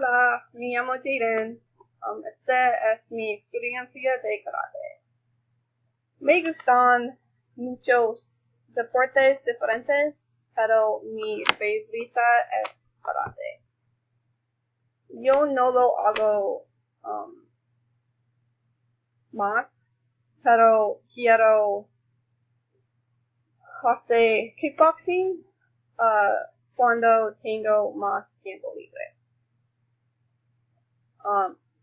Hola, me llamo Jaden. Esta es mi experiencia de karate. Me gustan muchos deportes diferentes, pero mi favorita es karate. Yo no lo hago más, pero quiero hacer kickboxing cuando tengo más tiempo libre.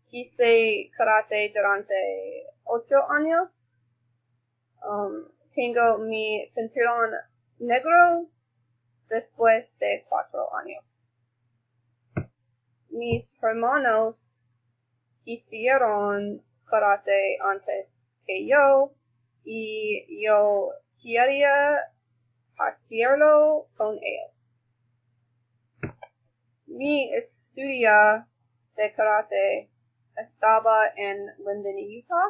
Hice karate durante 8 años. Tengo mi cinturón negro después de 4 años. Mis hermanos hicieron karate antes que yo y yo quería hacerlo con ellos. Mi estudio de karate estaba en Linden, Utah.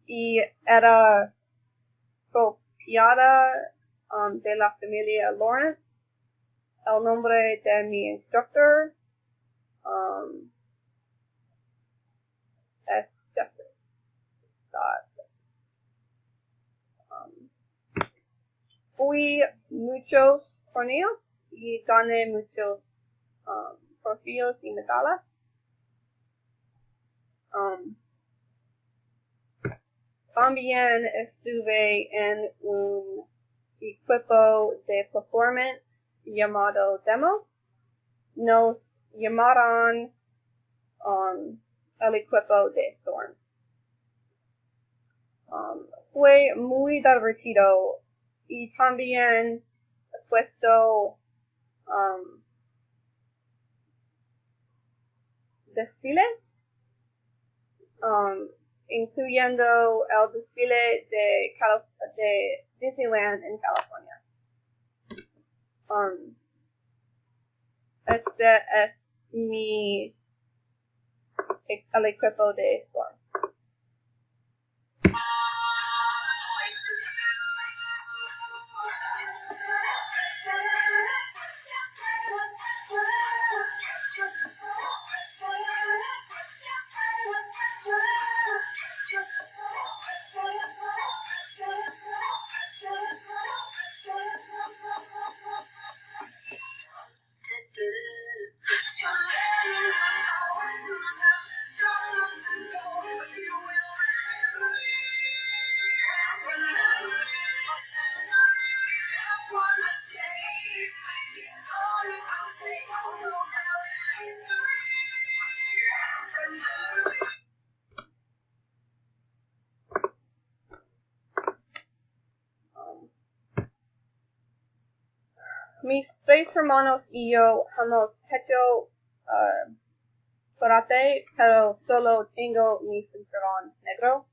Y era propiedad de la familia Lawrence. El nombre de mi instructor es Justice. Fui muchos torneos y gané muchos trofeos y medallas. También estuve en un equipo de performance llamado Demo. Nos llamaron el equipo de Storm. Fue muy divertido y también he puesto desfiles, incluyendo el desfile de Disneyland en California. Este es el equipo de Storm. Mis 3 hermanos y yo hemos hecho karate, pero solo tengo mi cinturón negro.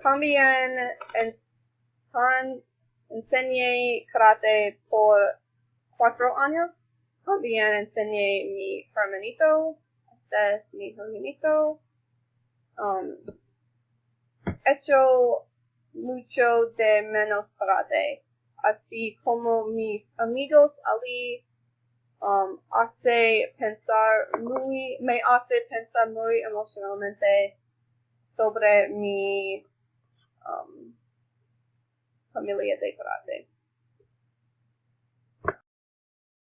También enseñé karate por 4 años. También enseñé mi hermanito. Este es mi hermanito. He hecho mucho de menos karate. Así como mis amigos Ali me hace pensar muy emocionalmente sobre mi familia de karate.